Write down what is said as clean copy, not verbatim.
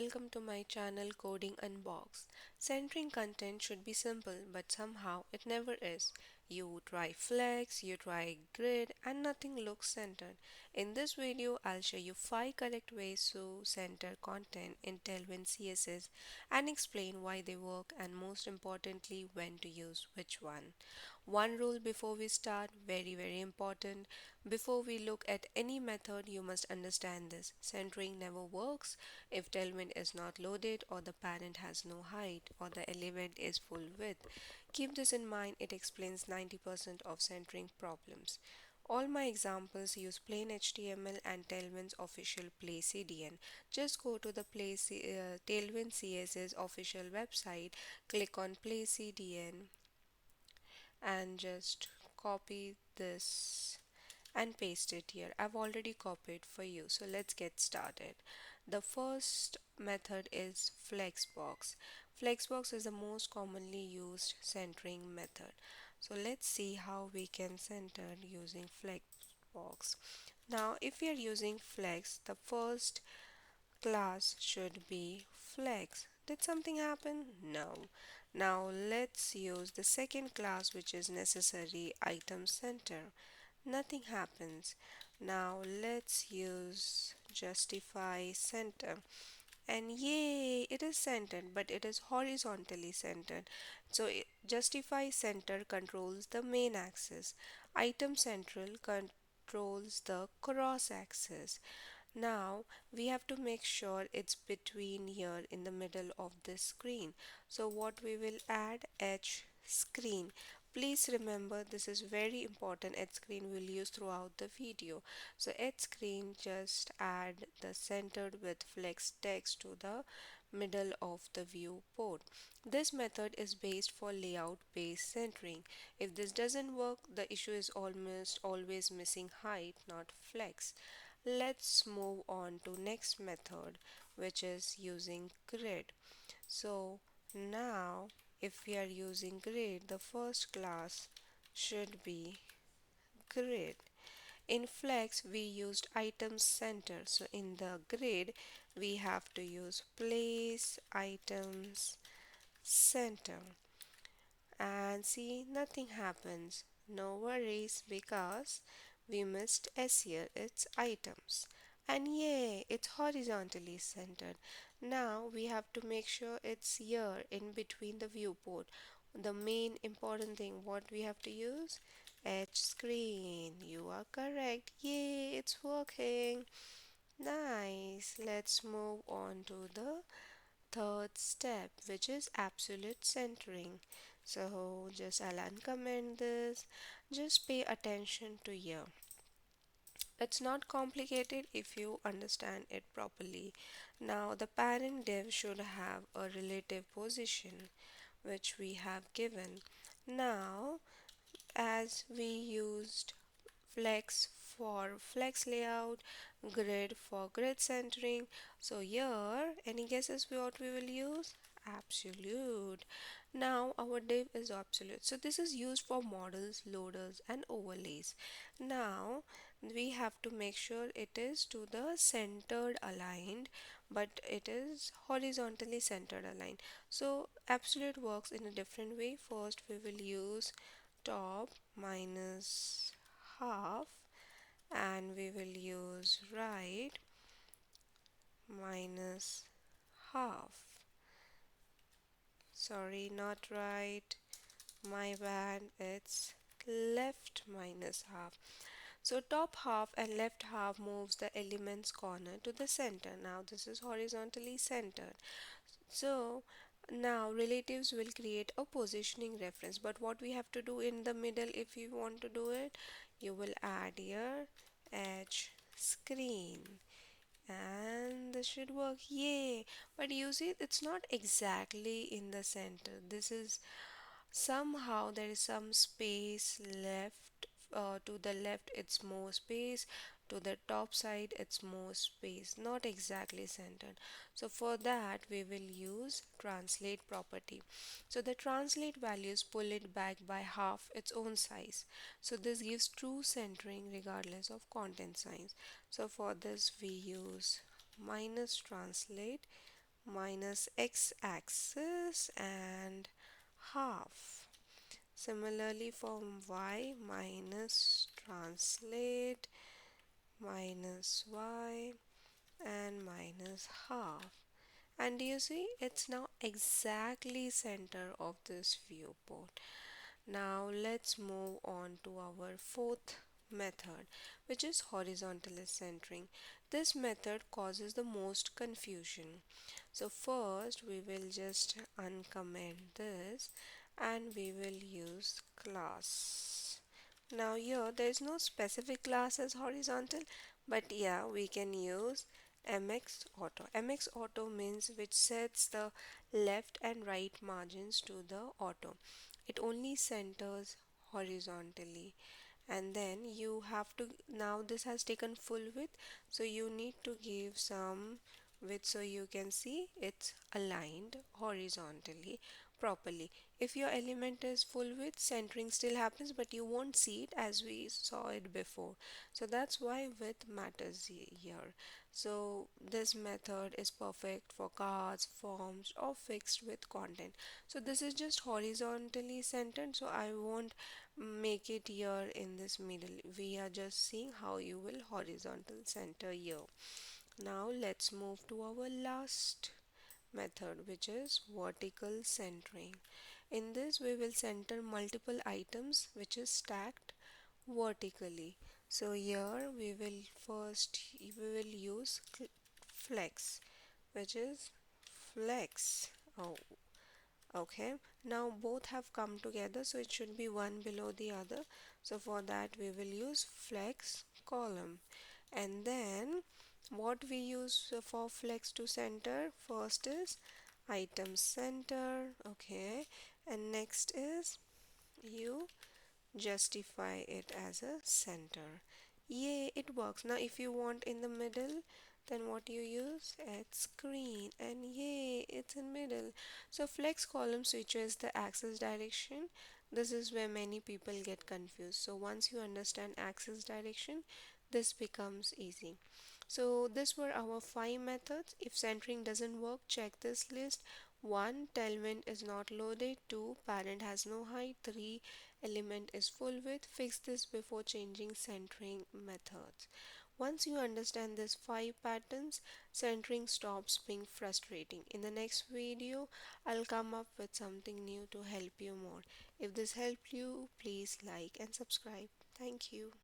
welcome to my channel Coding Unbox. Centering content should be simple, but somehow it never is. You try flex, you try grid, and nothing looks centered. In this video, I'll show you 5 correct ways to center content in Tailwind CSS and explain why they work and most importantly when to use which one. One rule before we start, very important. Before we look at any method, you must understand this. Centering never works if Tailwind is not loaded or the parent has no height or the element is full width. Keep this in mind, it explains 90% of centering problems. All my examples use plain HTML and Tailwind's official Play CDN. Just go to the Tailwind CSS official website, click on Play CDN and just copy this and paste it here. I've already copied for you. So let's get started. The first method is Flexbox. Flexbox is the most commonly used centering method. So let's see how we can center using Flexbox. Now, if we are using Flex, the first class should be flex. Did something happen? No. Now let's use the second class, which is necessary item center. Nothing happens. Now let's use justify center. And yay, it is centered, but it is horizontally centered. So justify center controls the main axis. Item central controls the cross axis. Now we have to make sure it's between here in the middle of this screen. So what we will add, H screen. Please remember this is very important. H screen we'll use throughout the video. So H screen, just add the centered with flex text to the middle of the viewport. This method is based for layout based centering. If this doesn't work, the issue is almost always missing height, not flex. Let's move on to next method, which is using grid. So now if we are using grid, the first class should be grid. In flex we used items center, so in the grid we have to use place items center. And see, nothing happens. No worries, because we missed S here, it's items. And yay, it's horizontally centered. Now we have to make sure it's here in between the viewport. The main important thing, what we have to use? H screen. You are correct. Yay, it's working. Nice. Let's move on to the third step, which is absolute centering. So just I'll uncomment this. Just pay attention to here. It's not complicated if you understand it properly. Now the parent div should have a relative position, which we have given. Now as we used flex for flex layout, grid for grid centering. So here, any guesses what we will use? Absolute. Now our div is absolute. So this is used for models, loaders and overlays. Now we have to make sure it is to the centered aligned, but it is horizontally centered aligned. So absolute works in a different way. First we will use top minus half, and we will use right minus half. Sorry, not right, my bad, it's left minus half. So top half and left half moves the element's corner to the center. Now this is horizontally centered. So now relatives will create a positioning reference, but what we have to do in the middle, if you want to do it, you will add here H screen, and this should work. Yay. But you see, it's not exactly in the center. This is somehow there is some space left. To the left it's more space, to the top side it's more space, not exactly centered. So for that we will use translate property. So the translate values pull it back by half its own size. So this gives true centering regardless of content size. So for this we use minus translate minus x-axis and half. Similarly for y, minus translate minus y and minus half. And you see, it's now exactly center of this viewport. Now let's move on to our fourth method, which is horizontal centering. This method causes the most confusion. So first we will just uncomment this and we will use class. Now here there is no specific class as horizontal, but yeah, we can use MX Auto. MX Auto means which sets the left and right margins to the auto. It only centers horizontally, and then you have to, now this has taken full width, so you need to give some width so you can see it's aligned horizontally properly. If your element is full width, centering still happens, but you won't see it as we saw it before. So that's why width matters here. So this method is perfect for cards, forms, or fixed width content. So this is just horizontally centered, so I won't make it here in this middle. We are just seeing how you will horizontal center here. Now let's move to our last method, which is vertical centering. In this we will center multiple items which is stacked vertically. So here we will use flex, which is flex. Oh, okay, now both have come together, so it should be one below the other. So for that we will use flex column. And then what we use for flex to center, first is item center, okay, and next is you justify it as a center. Yay, it works. Now if you want in the middle, then what you use, add screen, and yay, it's in middle. So flex column switches the axis direction. This is where many people get confused. So once you understand axis direction, this becomes easy. So these were our 5 methods. If centering doesn't work, check this list. 1. Tailwind is not loaded. 2. Parent has no height. 3. Element is full width. Fix this before changing centering methods. Once you understand these 5 patterns, centering stops being frustrating. In the next video, I'll come up with something new to help you more. If this helped you, please like and subscribe. Thank you.